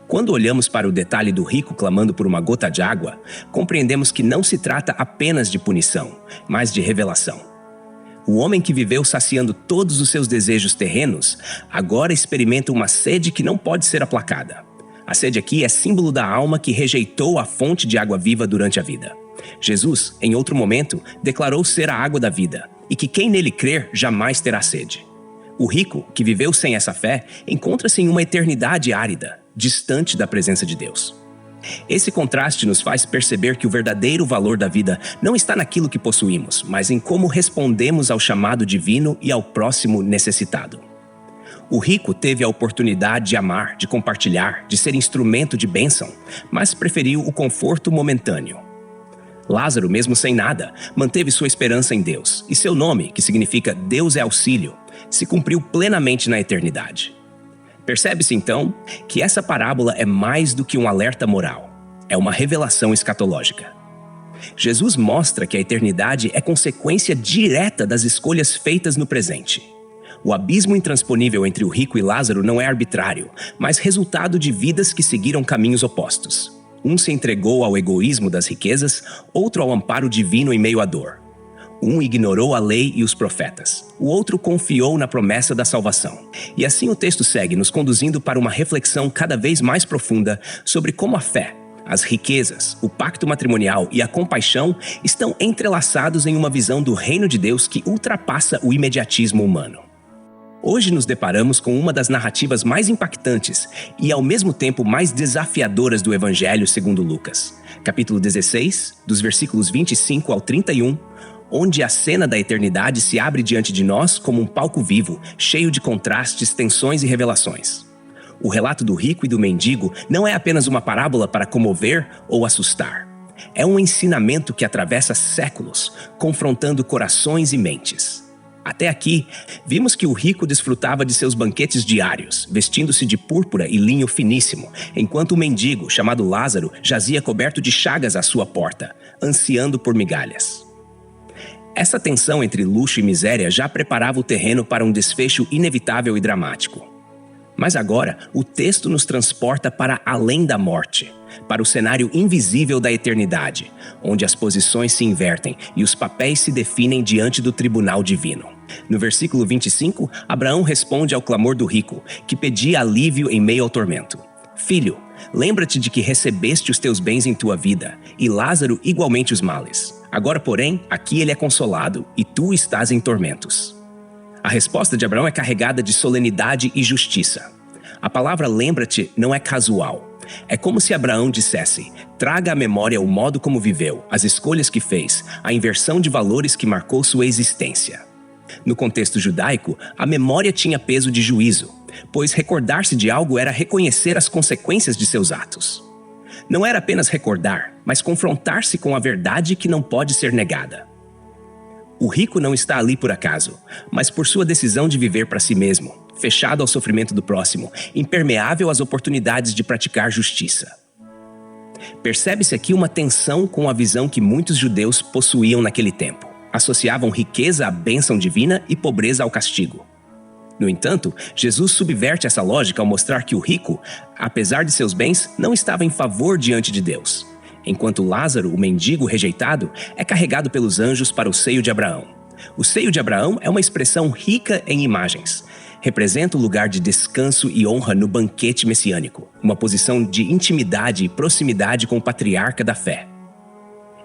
Quando olhamos para o detalhe do rico clamando por uma gota de água, compreendemos que não se trata apenas de punição, mas de revelação. O homem que viveu saciando todos os seus desejos terrenos, agora experimenta uma sede que não pode ser aplacada. A sede aqui é símbolo da alma que rejeitou a fonte de água viva durante a vida. Jesus, em outro momento, declarou ser a água da vida, e que quem nele crer jamais terá sede. O rico, que viveu sem essa fé, encontra-se em uma eternidade árida, distante da presença de Deus. Esse contraste nos faz perceber que o verdadeiro valor da vida não está naquilo que possuímos, mas em como respondemos ao chamado divino e ao próximo necessitado. O rico teve a oportunidade de amar, de compartilhar, de ser instrumento de bênção, mas preferiu o conforto momentâneo. Lázaro, mesmo sem nada, manteve sua esperança em Deus, e seu nome, que significa Deus é auxílio, se cumpriu plenamente na eternidade. Percebe-se então que essa parábola é mais do que um alerta moral, é uma revelação escatológica. Jesus mostra que a eternidade é consequência direta das escolhas feitas no presente. O abismo intransponível entre o rico e Lázaro não é arbitrário, mas resultado de vidas que seguiram caminhos opostos. Um se entregou ao egoísmo das riquezas, outro ao amparo divino em meio à dor. Um ignorou a lei e os profetas, o outro confiou na promessa da salvação. E assim o texto segue, nos conduzindo para uma reflexão cada vez mais profunda sobre como a fé, as riquezas, o pacto matrimonial e a compaixão estão entrelaçados em uma visão do reino de Deus que ultrapassa o imediatismo humano. Hoje nos deparamos com uma das narrativas mais impactantes e ao mesmo tempo mais desafiadoras do Evangelho segundo Lucas, capítulo 16, dos versículos 25 ao 31, onde a cena da eternidade se abre diante de nós como um palco vivo, cheio de contrastes, tensões e revelações. O relato do rico e do mendigo não é apenas uma parábola para comover ou assustar. É um ensinamento que atravessa séculos, confrontando corações e mentes. Até aqui, vimos que o rico desfrutava de seus banquetes diários, vestindo-se de púrpura e linho finíssimo, enquanto o mendigo, chamado Lázaro, jazia coberto de chagas à sua porta, ansiando por migalhas. Essa tensão entre luxo e miséria já preparava o terreno para um desfecho inevitável e dramático. Mas agora, o texto nos transporta para além da morte, para o cenário invisível da eternidade, onde as posições se invertem e os papéis se definem diante do tribunal divino. No versículo 25, Abraão responde ao clamor do rico, que pedia alívio em meio ao tormento. Filho, lembra-te de que recebeste os teus bens em tua vida, e Lázaro igualmente os males. Agora, porém, aqui ele é consolado, e tu estás em tormentos. A resposta de Abraão é carregada de solenidade e justiça. A palavra lembra-te não é casual. É como se Abraão dissesse: traga à memória o modo como viveu, as escolhas que fez, a inversão de valores que marcou sua existência. No contexto judaico, a memória tinha peso de juízo, pois recordar-se de algo era reconhecer as consequências de seus atos. Não era apenas recordar, mas confrontar-se com a verdade que não pode ser negada. O rico não está ali por acaso, mas por sua decisão de viver para si mesmo, fechado ao sofrimento do próximo, impermeável às oportunidades de praticar justiça. Percebe-se aqui uma tensão com a visão que muitos judeus possuíam naquele tempo. Associavam riqueza à bênção divina e pobreza ao castigo. No entanto, Jesus subverte essa lógica ao mostrar que o rico, apesar de seus bens, não estava em favor diante de Deus, enquanto Lázaro, o mendigo rejeitado, é carregado pelos anjos para o seio de Abraão. O seio de Abraão é uma expressão rica em imagens. Representa o lugar de descanso e honra no banquete messiânico, uma posição de intimidade e proximidade com o patriarca da fé.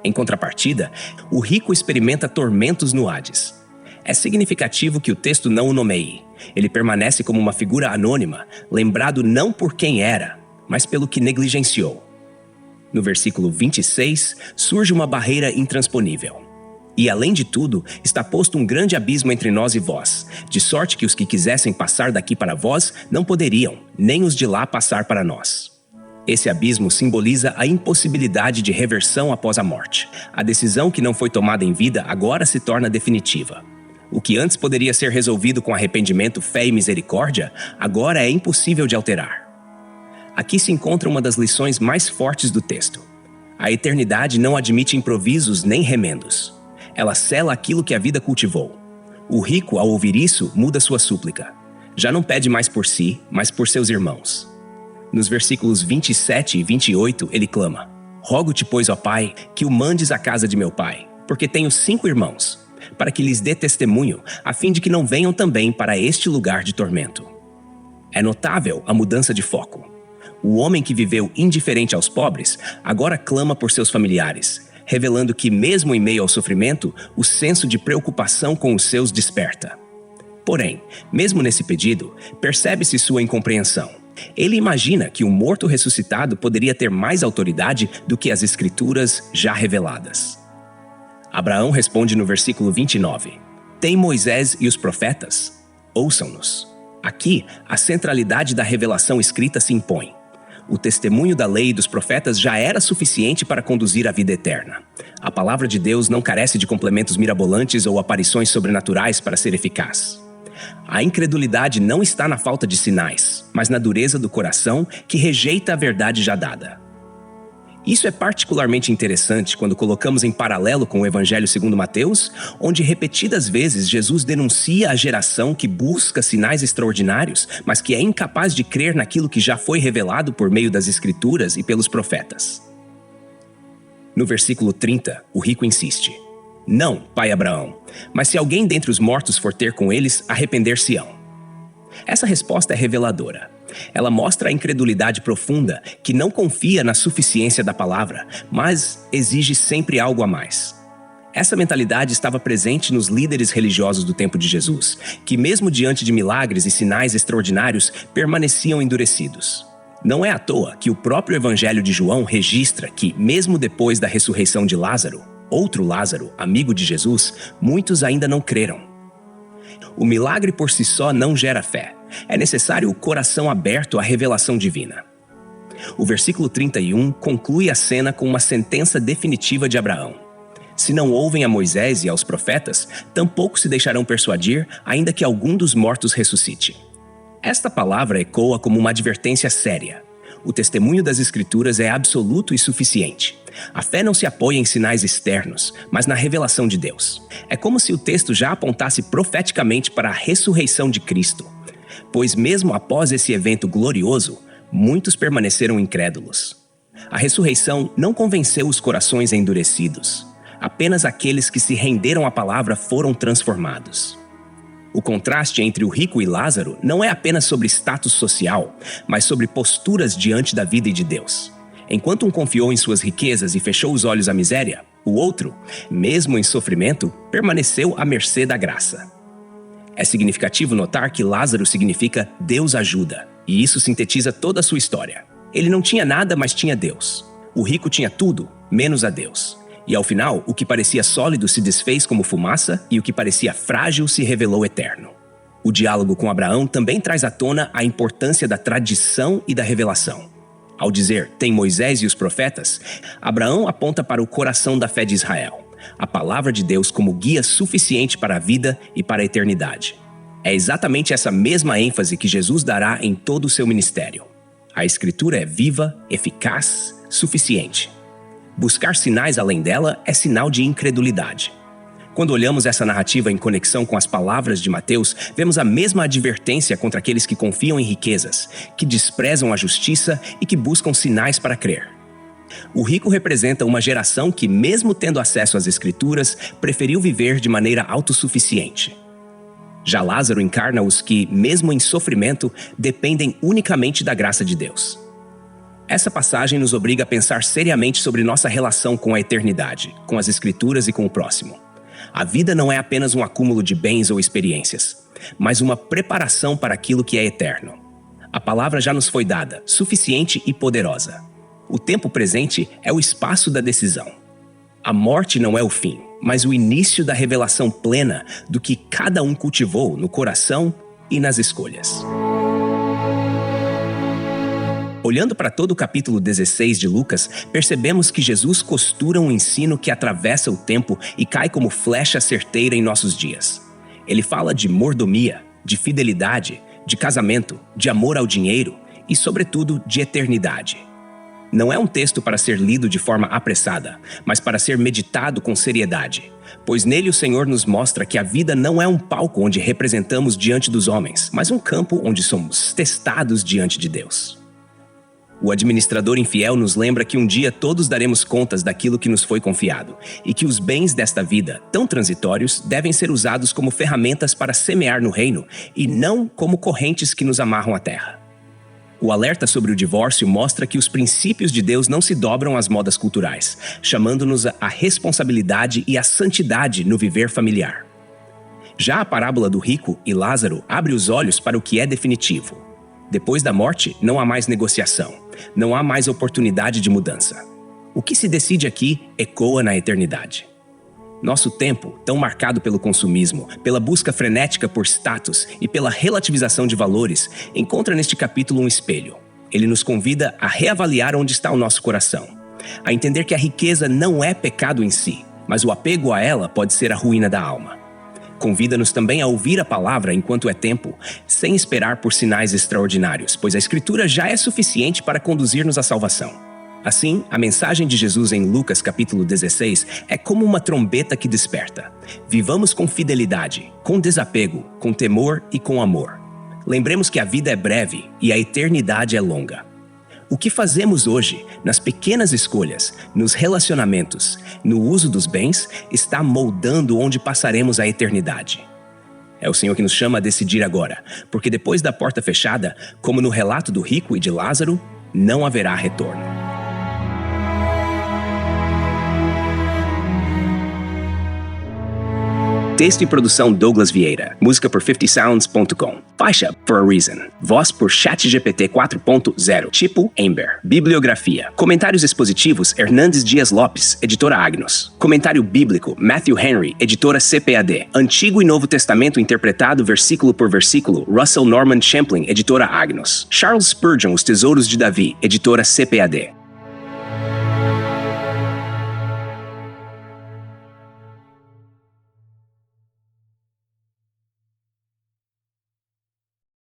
Em contrapartida, o rico experimenta tormentos no Hades. É significativo que o texto não o nomeie. Ele permanece como uma figura anônima, lembrado não por quem era, mas pelo que negligenciou. No versículo 26, surge uma barreira intransponível. E, além de tudo, está posto um grande abismo entre nós e vós, de sorte que os que quisessem passar daqui para vós não poderiam, nem os de lá passar para nós. Esse abismo simboliza a impossibilidade de reversão após a morte. A decisão que não foi tomada em vida agora se torna definitiva. O que antes poderia ser resolvido com arrependimento, fé e misericórdia, agora é impossível de alterar. Aqui se encontra uma das lições mais fortes do texto. A eternidade não admite improvisos nem remendos. Ela sela aquilo que a vida cultivou. O rico, ao ouvir isso, muda sua súplica. Já não pede mais por si, mas por seus irmãos. Nos versículos 27 e 28, ele clama: rogo-te, pois, ó Pai, que o mandes à casa de meu pai, porque tenho 5 irmãos, para que lhes dê testemunho, a fim de que não venham também para este lugar de tormento. É notável a mudança de foco. O homem que viveu indiferente aos pobres, agora clama por seus familiares, revelando que, mesmo em meio ao sofrimento, o senso de preocupação com os seus desperta. Porém, mesmo nesse pedido, percebe-se sua incompreensão. Ele imagina que um morto ressuscitado poderia ter mais autoridade do que as escrituras já reveladas. Abraão responde no versículo 29, tem Moisés e os profetas? Ouçam-nos. Aqui, a centralidade da revelação escrita se impõe. O testemunho da lei e dos profetas já era suficiente para conduzir à vida eterna. A palavra de Deus não carece de complementos mirabolantes ou aparições sobrenaturais para ser eficaz. A incredulidade não está na falta de sinais, mas na dureza do coração que rejeita a verdade já dada. Isso é particularmente interessante quando colocamos em paralelo com o Evangelho segundo Mateus, onde repetidas vezes Jesus denuncia a geração que busca sinais extraordinários, mas que é incapaz de crer naquilo que já foi revelado por meio das Escrituras e pelos profetas. No versículo 30, o rico insiste: não, pai Abraão, mas se alguém dentre os mortos for ter com eles, arrepender-se-ão. Essa resposta é reveladora. Ela mostra a incredulidade profunda que não confia na suficiência da palavra, mas exige sempre algo a mais. Essa mentalidade estava presente nos líderes religiosos do tempo de Jesus, que mesmo diante de milagres e sinais extraordinários, permaneciam endurecidos. Não é à toa que o próprio Evangelho de João registra que, mesmo depois da ressurreição de Lázaro, outro Lázaro, amigo de Jesus, muitos ainda não creram. O milagre por si só não gera fé. É necessário o coração aberto à revelação divina. O versículo 31 conclui a cena com uma sentença definitiva de Abraão. Se não ouvem a Moisés e aos profetas, tampouco se deixarão persuadir, ainda que algum dos mortos ressuscite. Esta palavra ecoa como uma advertência séria. O testemunho das Escrituras é absoluto e suficiente. A fé não se apoia em sinais externos, mas na revelação de Deus. É como se o texto já apontasse profeticamente para a ressurreição de Cristo. Pois mesmo após esse evento glorioso, muitos permaneceram incrédulos. A ressurreição não convenceu os corações endurecidos. Apenas aqueles que se renderam à palavra foram transformados. O contraste entre o rico e Lázaro não é apenas sobre status social, mas sobre posturas diante da vida e de Deus. Enquanto um confiou em suas riquezas e fechou os olhos à miséria, o outro, mesmo em sofrimento, permaneceu à mercê da graça. É significativo notar que Lázaro significa Deus ajuda, e isso sintetiza toda a sua história. Ele não tinha nada, mas tinha Deus. O rico tinha tudo, menos a Deus. E ao final, o que parecia sólido se desfez como fumaça e o que parecia frágil se revelou eterno. O diálogo com Abraão também traz à tona a importância da tradição e da revelação. Ao dizer, tem Moisés e os profetas, Abraão aponta para o coração da fé de Israel, a palavra de Deus como guia suficiente para a vida e para a eternidade. É exatamente essa mesma ênfase que Jesus dará em todo o seu ministério. A Escritura é viva, eficaz, suficiente. Buscar sinais além dela é sinal de incredulidade. Quando olhamos essa narrativa em conexão com as palavras de Mateus, vemos a mesma advertência contra aqueles que confiam em riquezas, que desprezam a justiça e que buscam sinais para crer. O rico representa uma geração que, mesmo tendo acesso às Escrituras, preferiu viver de maneira autossuficiente. Já Lázaro encarna os que, mesmo em sofrimento, dependem unicamente da graça de Deus. Essa passagem nos obriga a pensar seriamente sobre nossa relação com a eternidade, com as Escrituras e com o próximo. A vida não é apenas um acúmulo de bens ou experiências, mas uma preparação para aquilo que é eterno. A palavra já nos foi dada, suficiente e poderosa. O tempo presente é o espaço da decisão. A morte não é o fim, mas o início da revelação plena do que cada um cultivou no coração e nas escolhas. Olhando para todo o capítulo 16 de Lucas, percebemos que Jesus costura um ensino que atravessa o tempo e cai como flecha certeira em nossos dias. Ele fala de mordomia, de fidelidade, de casamento, de amor ao dinheiro e, sobretudo, de eternidade. Não é um texto para ser lido de forma apressada, mas para ser meditado com seriedade, pois nele o Senhor nos mostra que a vida não é um palco onde representamos diante dos homens, mas um campo onde somos testados diante de Deus. O administrador infiel nos lembra que um dia todos daremos contas daquilo que nos foi confiado e que os bens desta vida, tão transitórios, devem ser usados como ferramentas para semear no reino e não como correntes que nos amarram à terra. O alerta sobre o divórcio mostra que os princípios de Deus não se dobram às modas culturais, chamando-nos à responsabilidade e à santidade no viver familiar. Já a parábola do rico e Lázaro abre os olhos para o que é definitivo. Depois da morte, não há mais negociação, não há mais oportunidade de mudança. O que se decide aqui ecoa na eternidade. Nosso tempo, tão marcado pelo consumismo, pela busca frenética por status e pela relativização de valores, encontra neste capítulo um espelho. Ele nos convida a reavaliar onde está o nosso coração, a entender que a riqueza não é pecado em si, mas o apego a ela pode ser a ruína da alma. Convida-nos também a ouvir a palavra enquanto é tempo, sem esperar por sinais extraordinários, pois a Escritura já é suficiente para conduzir-nos à salvação. Assim, a mensagem de Jesus em Lucas capítulo 16 é como uma trombeta que desperta. Vivamos com fidelidade, com desapego, com temor e com amor. Lembremos que a vida é breve e a eternidade é longa. O que fazemos hoje, nas pequenas escolhas, nos relacionamentos, no uso dos bens, está moldando onde passaremos a eternidade. É o Senhor que nos chama a decidir agora, porque depois da porta fechada, como no relato do rico e de Lázaro, não haverá retorno. Texto e produção Douglas Vieira. Música por 50sounds.com. Faixa For a Reason. Voz por ChatGPT 4.0. Tipo Ember. Bibliografia. Comentários expositivos Hernandes Dias Lopes, editora Agnos. Comentário bíblico Matthew Henry, editora CPAD. Antigo e Novo Testamento interpretado versículo por versículo Russell Norman Champlin, editora Agnos. Charles Spurgeon, Os Tesouros de Davi, editora CPAD.